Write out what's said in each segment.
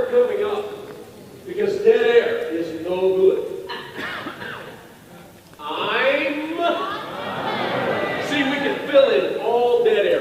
Coming up, because dead air is no good. See, we can fill in all dead air.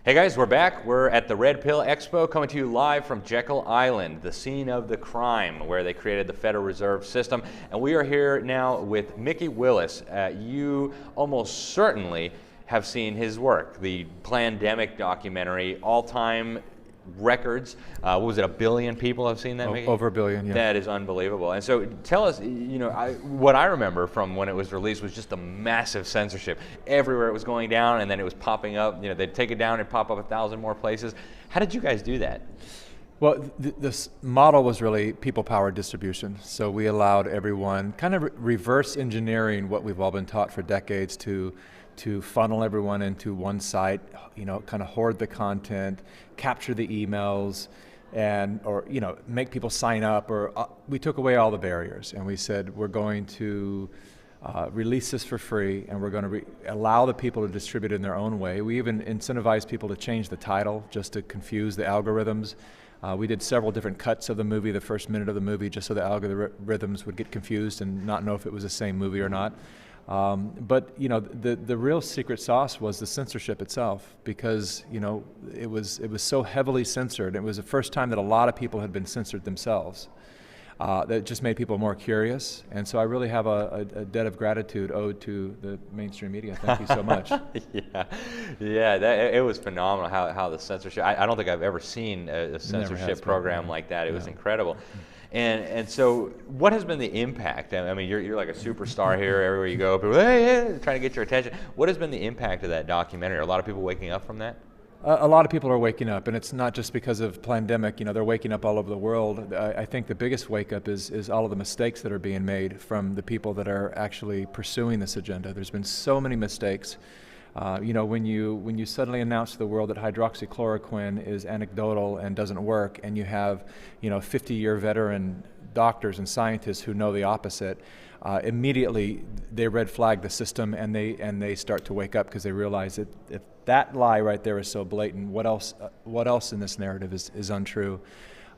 Hey guys, we're back. We're at the Red Pill Expo, coming to you live from Jekyll Island, the scene of the crime where they created the Federal Reserve System. And we are here now with Mikki Willis. You almost certainly have seen his work, the Plandemic documentary, all-time records. What was it, 1 billion people have seen that, Mikki? Over 1 billion, yeah. That is unbelievable. And so tell us, what I remember from when it was released was just the massive censorship. Everywhere it was going down, and then it was popping up. They'd take it down and pop up 1,000 more places. How did you guys do that? Well, this model was really people-powered distribution. So we allowed everyone, kind of reverse engineering what we've all been taught for decades, to funnel everyone into one site, kind of hoard the content, capture the emails, or make people sign up. Or we took away all the barriers, and we said we're going to release this for free, and we're going to allow the people to distribute it in their own way. We even incentivized people to change the title just to confuse the algorithms. We did several different cuts of the movie, the first minute of the movie, just so the algorithms would get confused and not know if it was the same movie or not. But the real secret sauce was the censorship itself, because it was so heavily censored. It was the first time that a lot of people had been censored themselves. That just made people more curious, and so I really have a debt of gratitude owed to the mainstream media. Thank you so much. It was phenomenal how the censorship. I don't think I've ever seen a censorship program like that. It was incredible. And so, what has been the impact? I mean, you're like a superstar here. Everywhere you go, people, hey, trying to get your attention. What has been the impact of that documentary? Are a lot of people waking up from that? A lot of people are waking up, and it's not just because of Plandemic. They're waking up all over the world. I think the biggest wake up is all of the mistakes that are being made from the people that are actually pursuing this agenda. There's been so many mistakes. When you suddenly announce to the world that hydroxychloroquine is anecdotal and doesn't work, and you have 50-year veteran doctors and scientists who know the opposite, immediately they red flag the system, and they start to wake up, because they realize that if that lie right there is so blatant, what else in this narrative is untrue?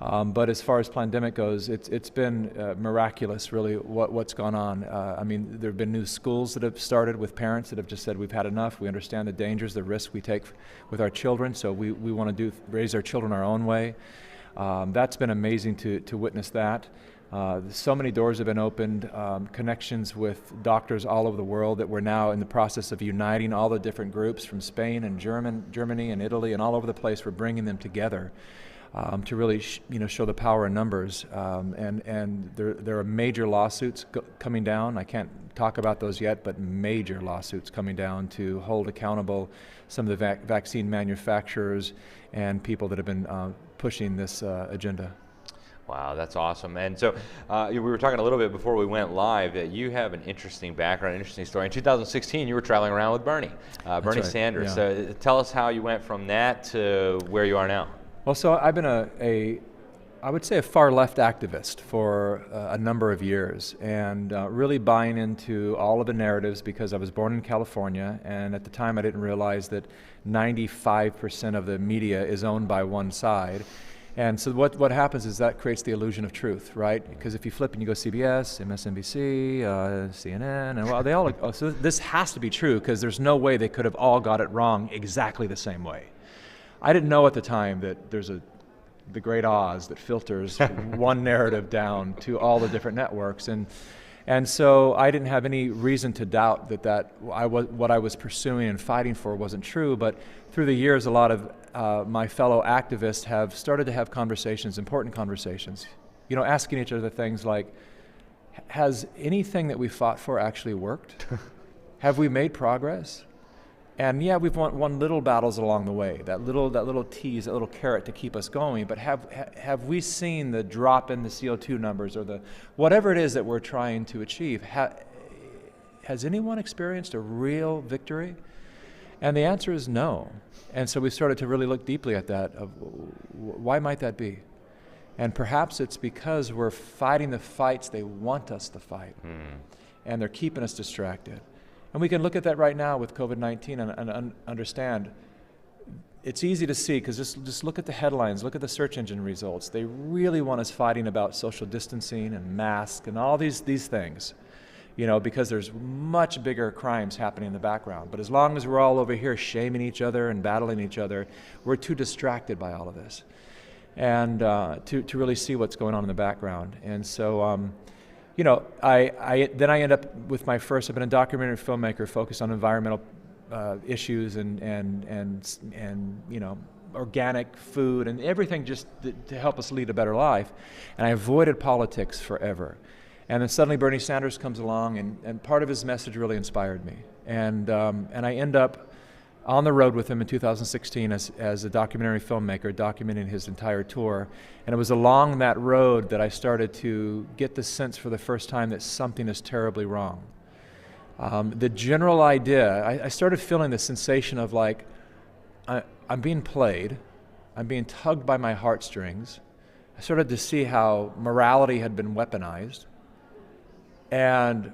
But as far as Plandemic goes, it's been miraculous, really, what's gone on. I mean, there have been new schools that have started with parents that have just said, we've had enough. We understand the dangers, the risks we take with our children, so we want to raise our children our own way. That's been amazing to witness that. So many doors have been opened, connections with doctors all over the world that we're now in the process of uniting all the different groups from Spain and Germany and Italy and all over the place. We're bringing them together to really show the power in numbers. And there are major lawsuits coming down. I can't talk about those yet, but major lawsuits coming down to hold accountable some of the vaccine manufacturers and people that have been pushing this agenda. Wow, that's awesome. And so we were talking a little bit before we went live that you have an interesting background, an interesting story. In 2016, you were traveling around with Bernie right. Sanders. Yeah. So tell us how you went from that to where you are now. Well, so I've been I would say a far left activist for a number of years, and really buying into all of the narratives, because I was born in California, and at the time I didn't realize that 95% of the media is owned by one side. And so what happens is that creates the illusion of truth, right? Because if you flip and you go CBS, MSNBC, CNN, and well, they all, oh, so this has to be true because there's no way they could have all got it wrong exactly the same way. I didn't know at the time that there's the great Oz that filters one narrative down to all the different networks. And so I didn't have any reason to doubt that what I was pursuing and fighting for wasn't true, but through the years a lot of my fellow activists have started to have conversations, important conversations, asking each other things like, has anything that we fought for actually worked? Have we made progress? And yeah, we've won little battles along the way, that little tease, that little carrot to keep us going, but have we seen the drop in the CO2 numbers or the whatever it is that we're trying to achieve? Has anyone experienced a real victory? And the answer is no. And so we started to really look deeply at that, of why might that be? And perhaps it's because we're fighting the fights they want us to fight, and they're keeping us distracted. And we can look at that right now with COVID-19 and understand it's easy to see because just look at the headlines, look at the search engine results. They really want us fighting about social distancing and masks and all these things, because there's much bigger crimes happening in the background. But as long as we're all over here shaming each other and battling each other, we're too distracted by all of this and to really see what's going on in the background. And so, then I end up with my first. I've been a documentary filmmaker focused on environmental issues and organic food and everything just to help us lead a better life. And I avoided politics forever. And then suddenly Bernie Sanders comes along, and part of his message really inspired me. And I end up on the road with him in 2016 as a documentary filmmaker, documenting his entire tour. And it was along that road that I started to get the sense for the first time that something is terribly wrong. The general idea, I started feeling the sensation of like, I'm being played, I'm being tugged by my heartstrings. I started to see how morality had been weaponized. And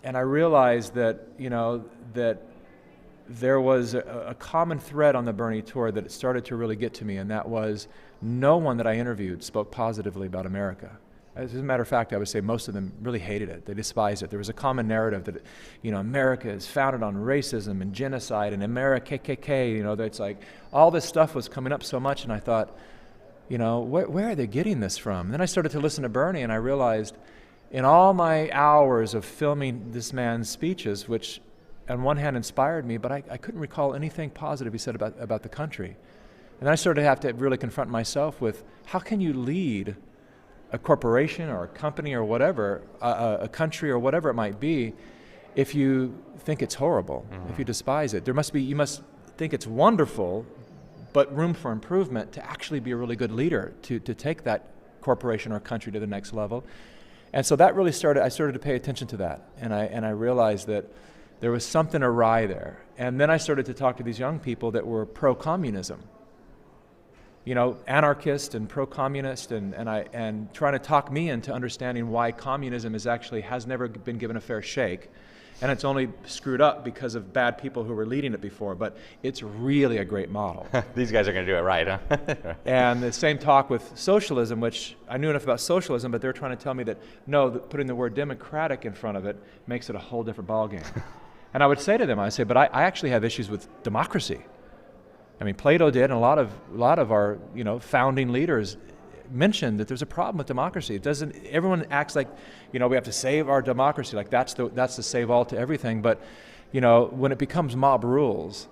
I realized that, that there was a common thread on the Bernie tour that started to really get to me, and that was no one that I interviewed spoke positively about America. As a matter of fact, I would say most of them really hated it. They despised it. There was a common narrative that, America is founded on racism and genocide and America KKK, that's like all this stuff was coming up so much, and I thought, where are they getting this from? And then I started to listen to Bernie, and I realized in all my hours of filming this man's speeches, which on one hand inspired me, but I couldn't recall anything positive he said about the country. And then I started to have to really confront myself with, how can you lead a corporation or a company or whatever, a country or whatever it might be, if you think it's horrible, if you despise it? You must think it's wonderful, but room for improvement to actually be a really good leader, to take that corporation or country to the next level. And so that really I started to pay attention to that, and I realized that there was something awry there. And then I started to talk to these young people that were pro-communism, anarchist and pro-communist, and trying to talk me into understanding why communism has never been given a fair shake, and it's only screwed up because of bad people who were leading it before, but it's really a great model. These guys are going to do it right, huh? And the same talk with socialism, which I knew enough about socialism, but they're trying to tell me that no, that putting the word democratic in front of it makes it a whole different ballgame. And I would say to them, but I actually have issues with democracy. I mean, Plato did, and a lot of our founding leaders mentioned that there's a problem with democracy. Everyone acts like we have to save our democracy, like that's the save all to everything. But when it becomes mob rules,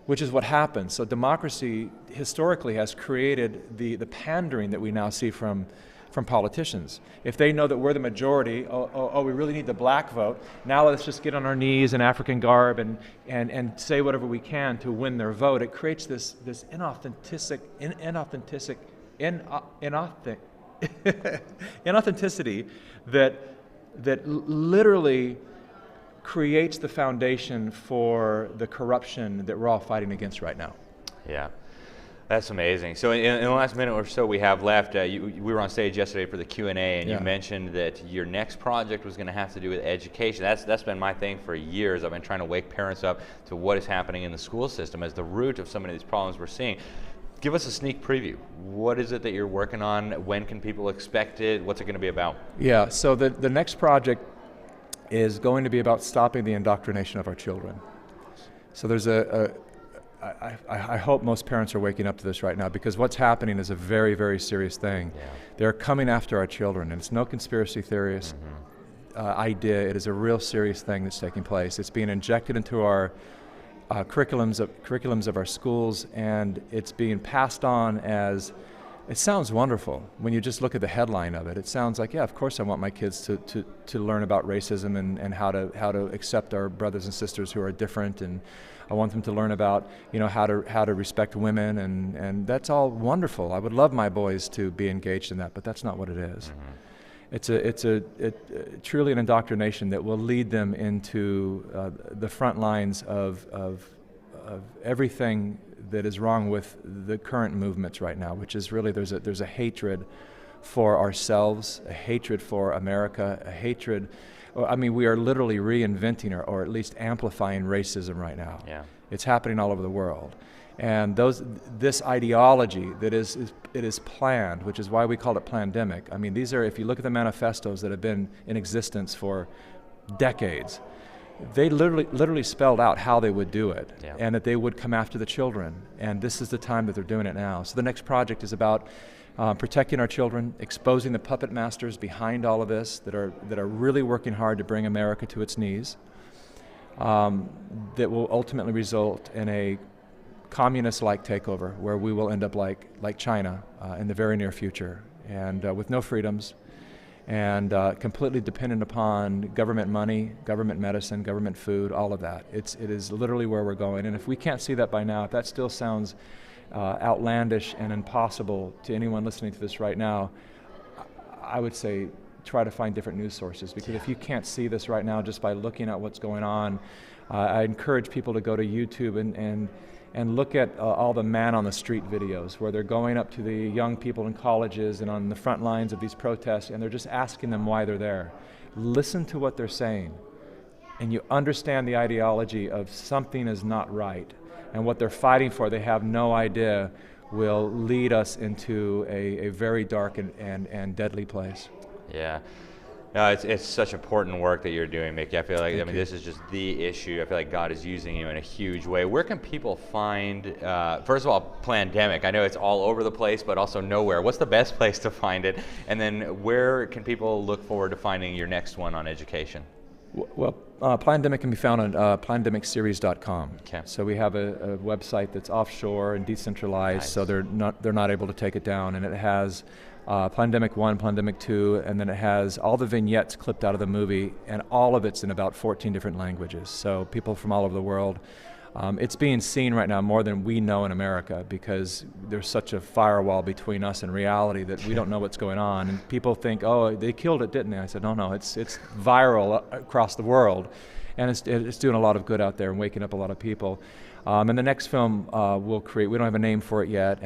which is what happens. So democracy historically has created the pandering that we now see from politicians. If they know that we're the majority, we really need the black vote, now let's just get on our knees in African garb and say whatever we can to win their vote. It creates this inauthenticity that literally creates the foundation for the corruption that we're all fighting against right now. Yeah. That's amazing. So in the last minute or so we have left, we were on stage yesterday for the Q&A, and you mentioned that your next project was going to have to do with education. That's been my thing for years. I've been trying to wake parents up to what is happening in the school system as the root of some of these problems we're seeing. Give us a sneak preview. What is it that you're working on? When can people expect it? What's it going to be about? Yeah, so the next project is going to be about stopping the indoctrination of our children. So there's I hope most parents are waking up to this right now, because what's happening is a very, very serious thing. Yeah. They're coming after our children, and it's no conspiracy theorist idea. It is a real serious thing that's taking place. It's being injected into our curriculums of our schools, and it's being passed on as, it sounds wonderful when you just look at the headline of it. It sounds like, yeah, of course I want my kids to learn about racism and how to accept our brothers and sisters who are different, and I want them to learn about, you know, how to respect women, and that's all wonderful. I would love my boys to be engaged in that, but that's not what it is. It's truly an indoctrination that will lead them into the front lines of everything that is wrong with the current movements right now, which is really there's a hatred for ourselves, a hatred for America, a hatred. I mean, we are literally reinventing or at least amplifying racism right now. Yeah. It's happening all over the world. And this ideology that is planned, which is why we call it Plandemic. I mean, these are, if you look at the manifestos that have been in existence for decades, they literally spelled out how they would do it, and that they would come after the children. And this is the time that they're doing it now. So the next project is about protecting our children, exposing the puppet masters behind all of this that are really working hard to bring America to its knees. That will ultimately result in a communist-like takeover, where we will end up like China in the very near future, and with no freedoms, and completely dependent upon government money, government medicine, government food, all of that. It is literally where we're going, and if we can't see that by now, if that still sounds outlandish and impossible to anyone listening to this right now, I would say try to find different news sources, because if you can't see this right now just by looking at what's going on, I encourage people to go to YouTube and look at all the man on the street videos, where they're going up to the young people in colleges and on the front lines of these protests, and they're just asking them why they're there. Listen to what they're saying, and you understand the ideology of something is not right, and what they're fighting for, they have no idea, will lead us into a very dark and deadly place. Yeah. No, it's such important work that you're doing, Mikki. I feel like, this is just the issue. I feel like God is using you in a huge way. Where can people find, first of all, Plandemic? I know it's all over the place, but also nowhere. What's the best place to find it? And then where can people look forward to finding your next one on education? Well, Plandemic can be found on plandemicseries.com. Okay. So we have a website that's offshore and decentralized, so they're not able to take it down, and it has Plandemic 1, Plandemic 2, and then it has all the vignettes clipped out of the movie, and all of it's in about 14 different languages. So people from all over the world. It's being seen right now more than we know in America, because there's such a firewall between us and reality that we don't know what's going on. And people think, oh, they killed it, didn't they? I said, no, it's viral across the world, and it's doing a lot of good out there and waking up a lot of people. And the next film we'll create, we don't have a name for it yet,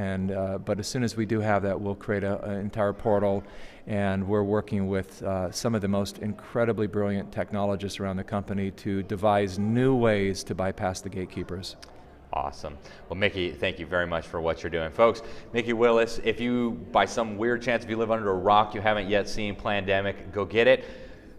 but as soon as we do have that, we'll create an entire portal, and we're working with some of the most incredibly brilliant technologists around the company to devise new ways to bypass the gatekeepers. Awesome. Well, Mikki, thank you very much for what you're doing. Folks, Mikki Willis, if you, by some weird chance, if you live under a rock, you haven't yet seen Plandemic, go get it.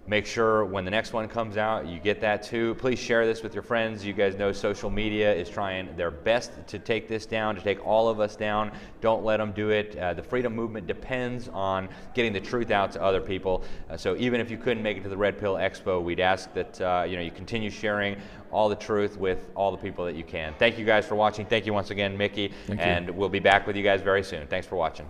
Make sure when the next one comes out, you get that too. Please share this with your friends. You guys know social media is trying their best to take this down, to take all of us down. Don't let them do it. The freedom movement depends on getting the truth out to other people. So even if you couldn't make it to the Red Pill Expo, we'd ask that you continue sharing all the truth with all the people that you can. Thank you guys for watching. Thank you once again, Mikki. Thank you. And we'll be back with you guys very soon. Thanks for watching.